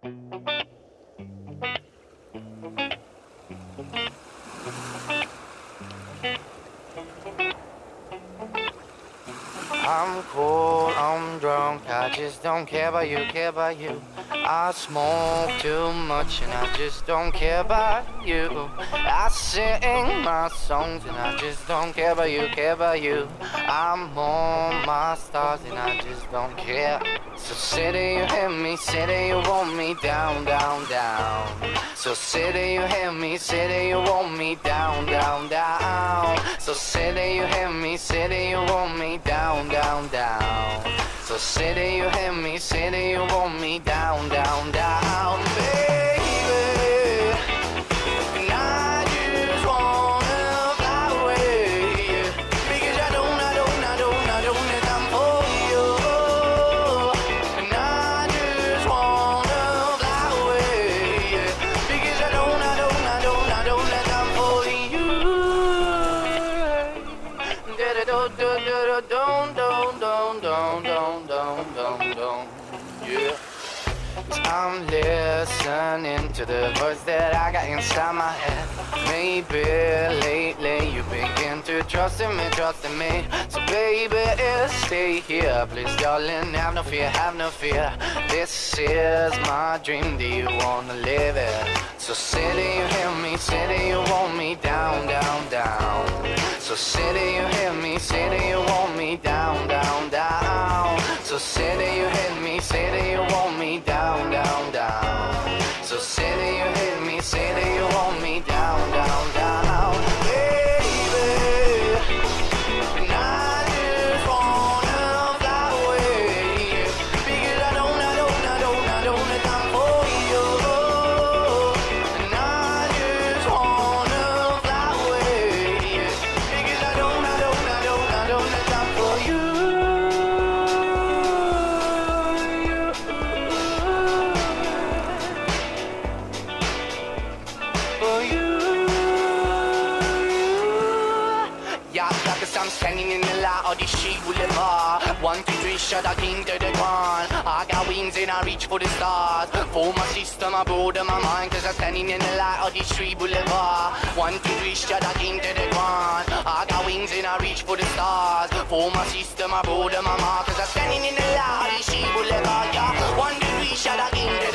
I'm cold, I'm drunk, I just don't care about you, care about you. I smoke too much and I just don't care about you. I sing my songs and I just don't care about you, care about you. I'm on my stars and I just don't care. So say that you hear me, say that you want me down, down, down. So say that you hear me, say that you want me down, down, down. So say that you hear me, say that you want me down, down, down. So say that you hear me, say that you want me down, down, down, baby. And I just wanna fly away, because I don't have time for you. And I just wanna fly away, because I don't have time for you. Yeah. I'm listening to the voice that I got inside my head. Maybe lately you begin to trust in me. So baby, stay here, please darling, have no fear, have no fear. This is my dream, do you wanna live it? So say that you hear me, say that you want me down, down, down. So say that you hear me, say that you want me down, down, down. So say that you hear me, say that you want me down, down, down. So say that you hear me, say that you want me down, down, down, baby. And I just wanna fly away, because I don't have time for you. And I just wanna fly away, because I don't have time for you. For you. Yeah, cause I'm standing in the light of the street boulevard. 1, 2, 3, shot, I came to the ground. I got wings and I reach for the stars. For my system, I broaden my mind, cause I'm standing in the light of the street boulevard. 1, 2, 3, shot, I came to the ground. I got wings and I reach for the stars. For my system, I broaden my mind, cause I'm standing in the light of the street boulevard. Yeah, 1, 2, 3, shot, I came to the